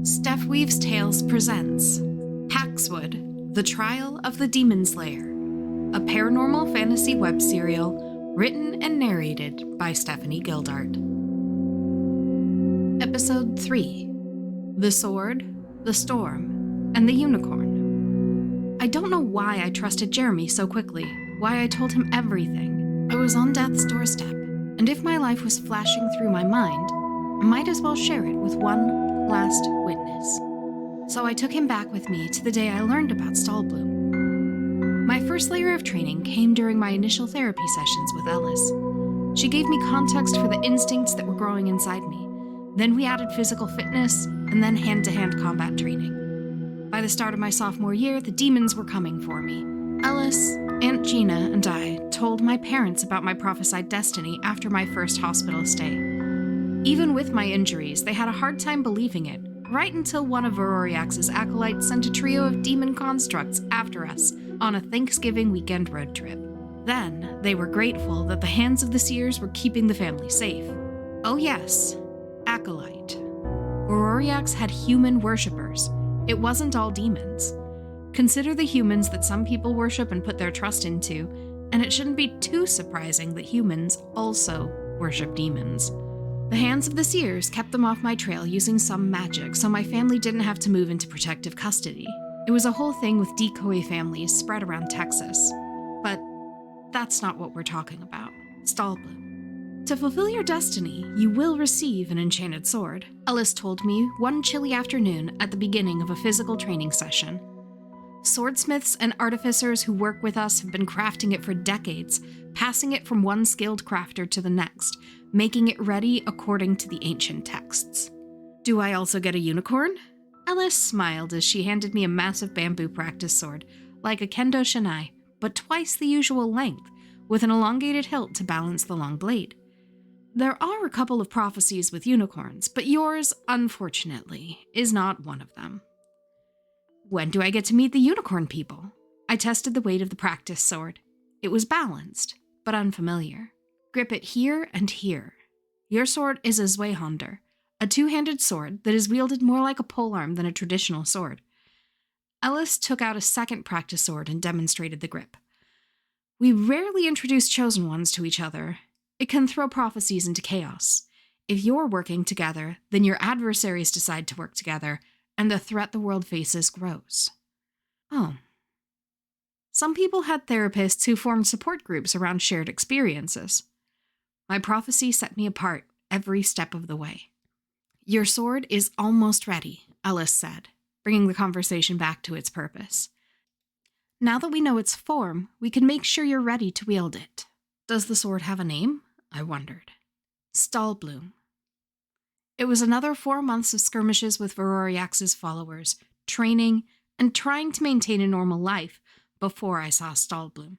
Steph Weaves Tales presents Paxwood, The Trial of the Demon Slayer, a paranormal fantasy web serial written and narrated by Stephanie Gildart. Episode 3, The Sword, the Storm, and the Unicorn. I don't know why I trusted Jeremy so quickly, why I told him everything. I was on death's doorstep, and if my life was flashing through my mind, I might as well share it with one last witness. So I took him back with me to the day I learned about Stallbloom. My first layer of training came during my initial therapy sessions with Ellis. She gave me context for the instincts that were growing inside me. Then we added physical fitness, and then hand-to-hand combat training. By the start of my sophomore year, the demons were coming for me. Ellis, Aunt Gina, and I told my parents about my prophesied destiny after my first hospital stay. Even with my injuries, they had a hard time believing it, right until one of Veroriax's acolytes sent a trio of demon constructs after us on a Thanksgiving weekend road trip. Then, they were grateful that the Hands of the Seers were keeping the family safe. Oh yes, acolyte. Veroriax had human worshippers. It wasn't all demons. Consider the humans that some people worship and put their trust into, and it shouldn't be too surprising that humans also worship demons. The Hands of the Seers kept them off my trail using some magic, so my family didn't have to move into protective custody. It was a whole thing with decoy families spread around Texas. But that's not what we're talking about. Stallbloom. To fulfill your destiny, you will receive an enchanted sword, Ellis told me one chilly afternoon at the beginning of a physical training session. Swordsmiths and artificers who work with us have been crafting it for decades, passing it from one skilled crafter to the next, making it ready according to the ancient texts. Do I also get a unicorn? Ellis smiled as she handed me a massive bamboo practice sword, like a kendo shinai, but twice the usual length, with an elongated hilt to balance the long blade. There are a couple of prophecies with unicorns, but yours, unfortunately, is not one of them. When do I get to meet the unicorn people? I tested the weight of the practice sword. It was balanced, but unfamiliar. Grip it here and here. Your sword is a Zweihander, a two-handed sword that is wielded more like a polearm than a traditional sword. Ellis took out a second practice sword and demonstrated the grip. We rarely introduce chosen ones to each other. It can throw prophecies into chaos. If you're working together, then your adversaries decide to work together, and the threat the world faces grows. Oh. Some people had therapists who formed support groups around shared experiences. My prophecy set me apart every step of the way. Your sword is almost ready, Ellis said, bringing the conversation back to its purpose. Now that we know its form, we can make sure you're ready to wield it. Does the sword have a name? I wondered. Stallbloom. It was another 4 months of skirmishes with Veroriax's followers, training, and trying to maintain a normal life before I saw Stallbloom.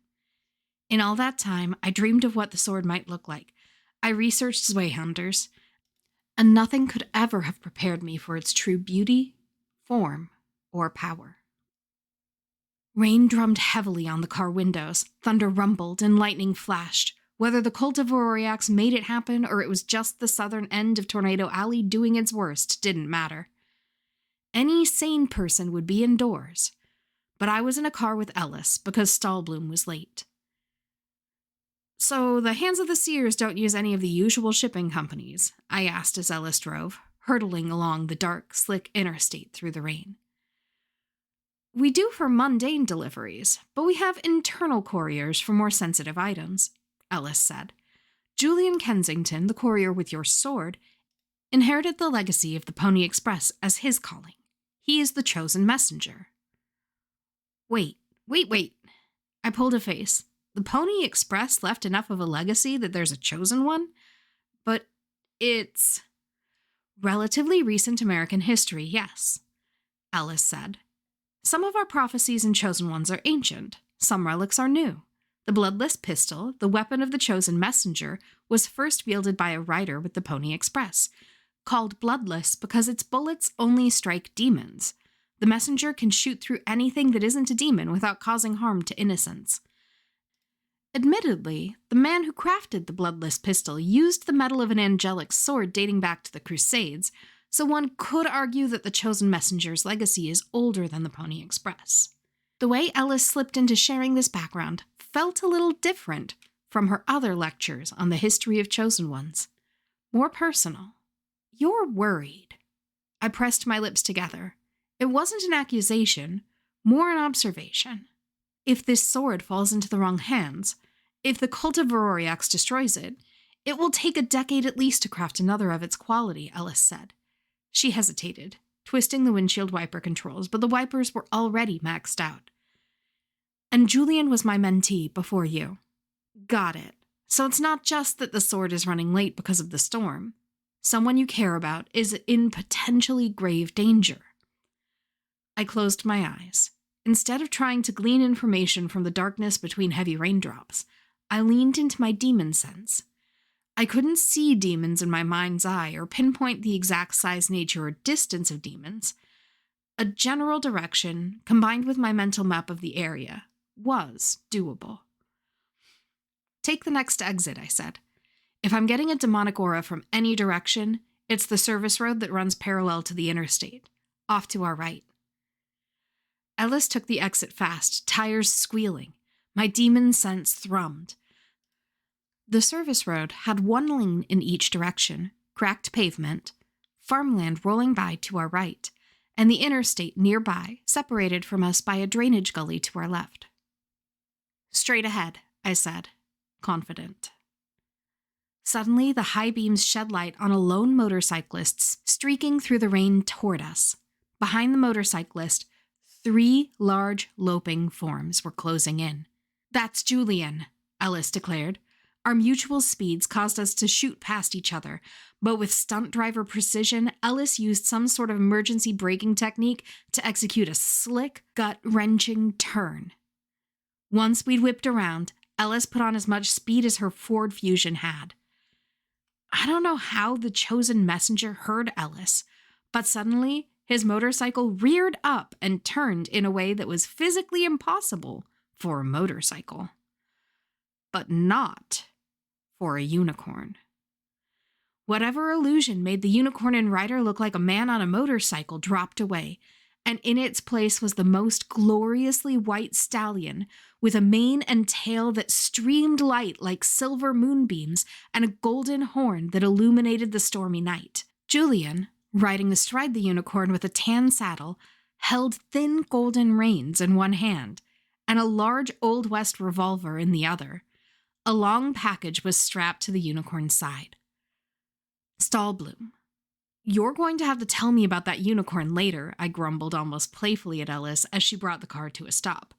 In all that time, I dreamed of what the sword might look like. I researched Zweihanders, and nothing could ever have prepared me for its true beauty, form, or power. Rain drummed heavily on the car windows, thunder rumbled, and lightning flashed. Whether the cult of Veroriax made it happen or it was just the southern end of Tornado Alley doing its worst didn't matter. Any sane person would be indoors, but I was in a car with Ellis because Stallbloom was late. So the Hands of the Seers don't use any of the usual shipping companies? I asked as Ellis drove, hurtling along the dark, slick interstate through the rain. We do for mundane deliveries, but we have internal couriers for more sensitive items, Ellis said. Julian Kensington, the courier with your sword, inherited the legacy of the Pony Express as his calling. He is the chosen messenger. Wait. I pulled a face. The Pony Express left enough of a legacy that there's a chosen one? But it's relatively recent American history, yes, Ellis said. Some of our prophecies and chosen ones are ancient. Some relics are new. The bloodless pistol, the weapon of the chosen messenger, was first wielded by a rider with the Pony Express, called bloodless because its bullets only strike demons. The messenger can shoot through anything that isn't a demon without causing harm to innocents. Admittedly, the man who crafted the bloodless pistol used the metal of an angelic sword dating back to the Crusades, so one could argue that the Chosen Messenger's legacy is older than the Pony Express. The way Ellis slipped into sharing this background felt a little different from her other lectures on the history of Chosen Ones. More personal. "You're worried." I pressed my lips together. It wasn't an accusation, more an observation. If this sword falls into the wrong hands, if the cult of Varoriax destroys it, it will take a decade at least to craft another of its quality, Ellis said. She hesitated, twisting the windshield wiper controls, but the wipers were already maxed out. "And Julian was my mentee before you." "Got it. So it's not just that the sword is running late because of the storm. Someone you care about is in potentially grave danger." I closed my eyes. Instead of trying to glean information from the darkness between heavy raindrops, I leaned into my demon sense. I couldn't see demons in my mind's eye or pinpoint the exact size, nature, or distance of demons. A general direction, combined with my mental map of the area, was doable. "Take the next exit," I said. "If I'm getting a demonic aura from any direction, it's the service road that runs parallel to the interstate, off to our right." Ellis took the exit fast, tires squealing. My demon sense thrummed. The service road had one lane in each direction, cracked pavement, farmland rolling by to our right, and the interstate nearby, separated from us by a drainage gully to our left. "Straight ahead," I said, confident. Suddenly, the high beams shed light on a lone motorcyclist streaking through the rain toward us. Behind the motorcyclist, 3 large, loping forms were closing in. "That's Julian," Ellis declared. Our mutual speeds caused us to shoot past each other, but with stunt driver precision, Ellis used some sort of emergency braking technique to execute a slick, gut-wrenching turn. Once we'd whipped around, Ellis put on as much speed as her Ford Fusion had. I don't know how the Chosen Messenger heard Ellis, but suddenly his motorcycle reared up and turned in a way that was physically impossible for a motorcycle. But not for a unicorn. Whatever illusion made the unicorn and rider look like a man on a motorcycle dropped away, and in its place was the most gloriously white stallion with a mane and tail that streamed light like silver moonbeams and a golden horn that illuminated the stormy night. Julian, riding astride the unicorn with a tan saddle, held thin golden reins in one hand and a large Old West revolver in the other. A long package was strapped to the unicorn's side. "Stahlblum, you're going to have to tell me about that unicorn later," I grumbled almost playfully at Ellis as she brought the car to a stop.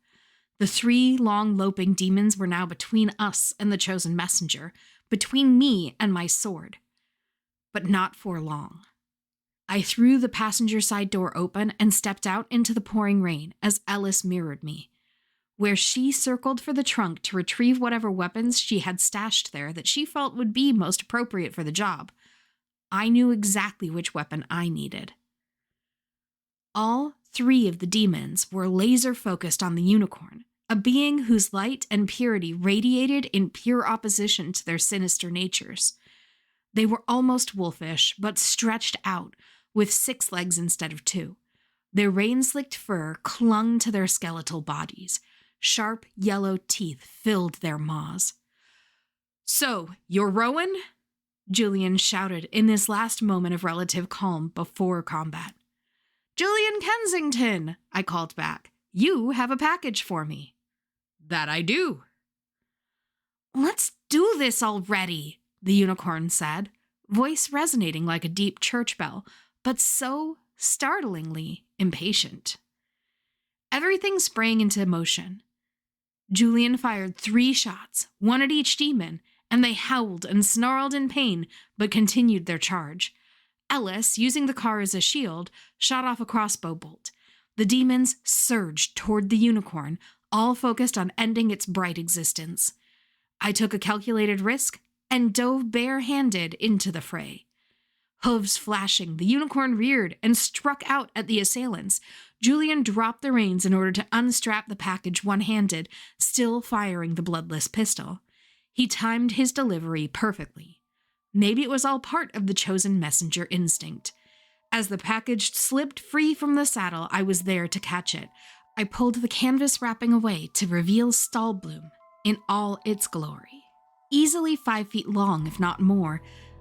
The 3 long loping demons were now between us and the Chosen Messenger, between me and my sword. But not for long. I threw the passenger side door open and stepped out into the pouring rain as Ellis mirrored me, where she circled for the trunk to retrieve whatever weapons she had stashed there that she felt would be most appropriate for the job. I knew exactly which weapon I needed. All 3 of the demons were laser-focused on the unicorn, a being whose light and purity radiated in pure opposition to their sinister natures. They were almost wolfish, but stretched out, with 6 legs instead of 2. Their rain-slicked fur clung to their skeletal bodies. Sharp yellow teeth filled their maws. "So, you're Rowen?" Julian shouted in this last moment of relative calm before combat. "Julian Kensington," I called back. "You have a package for me." "That I do." "Let's do this already," the unicorn said, voice resonating like a deep church bell, but so startlingly impatient. Everything sprang into motion. Julian fired 3 shots, one at each demon, and they howled and snarled in pain, but continued their charge. Ellis, using the car as a shield, shot off a crossbow bolt. The demons surged toward the unicorn, all focused on ending its bright existence. I took a calculated risk and dove bare-handed into the fray. Hooves flashing, the unicorn reared and struck out at the assailants. Julian dropped the reins in order to unstrap the package one-handed, still firing the bloodless pistol. He timed his delivery perfectly. Maybe it was all part of the Chosen Messenger instinct. As the package slipped free from the saddle, I was there to catch it. I pulled the canvas wrapping away to reveal Stahlbloom in all its glory. Easily 5 feet long, if not more,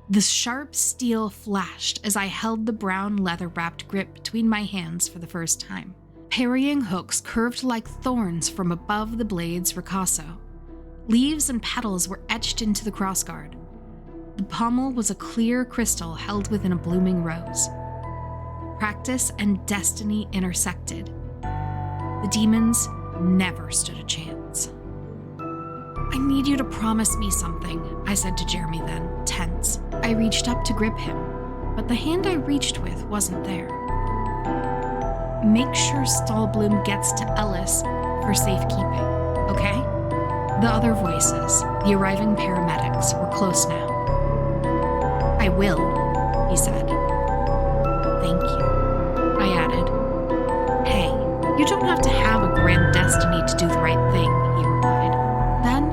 the sharp steel flashed as I held the brown leather-wrapped grip between my hands for the first time. Parrying hooks curved like thorns from above the blade's ricasso. Leaves and petals were etched into the crossguard. The pommel was a clear crystal held within a blooming rose. Practice and destiny intersected. The demons never stood a chance. "I need you to promise me something," I said to Jeremy then, tense. I reached up to grip him, but the hand I reached with wasn't there. "Make sure Stahlbloom gets to Ellis for safekeeping, okay?" The other voices, the arriving paramedics, were close now. "I will," he said. "Thank you," I added. "Hey, you don't have to have a grand destiny to do the right thing," he replied. Then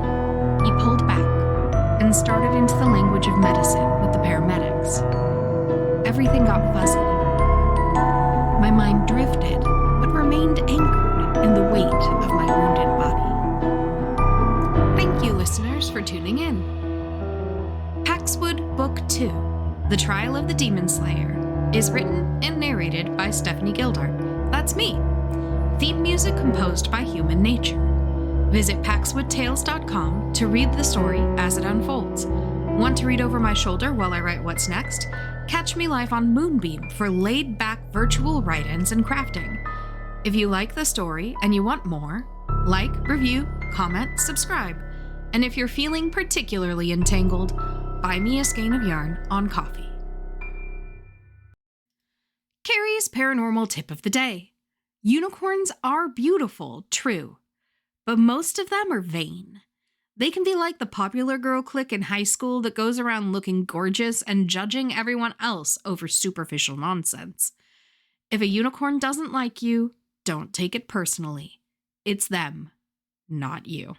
he pulled back and started into the language of medicine with the paramedics. Everything got fuzzy. My mind drifted, but remained anchored in the weight of my wounded body. Thank you, listeners, for tuning in. Paxwood Book 2, The Trial of the Demon Slayer, is written and narrated by Stephanie Gildart. That's me. Theme music composed by Human Nature. Visit paxwoodtales.com to read the story as it unfolds. Want to read over my shoulder while I write what's next? Catch me live on Moonbeam for laid-back virtual write-ins and crafting. If you like the story and you want more, like, review, comment, subscribe. And if you're feeling particularly entangled, buy me a skein of yarn on Coffee. Carrie's paranormal tip of the day. Unicorns are beautiful, true, but most of them are vain. They can be like the popular girl clique in high school that goes around looking gorgeous and judging everyone else over superficial nonsense. If a unicorn doesn't like you, don't take it personally. It's them, not you.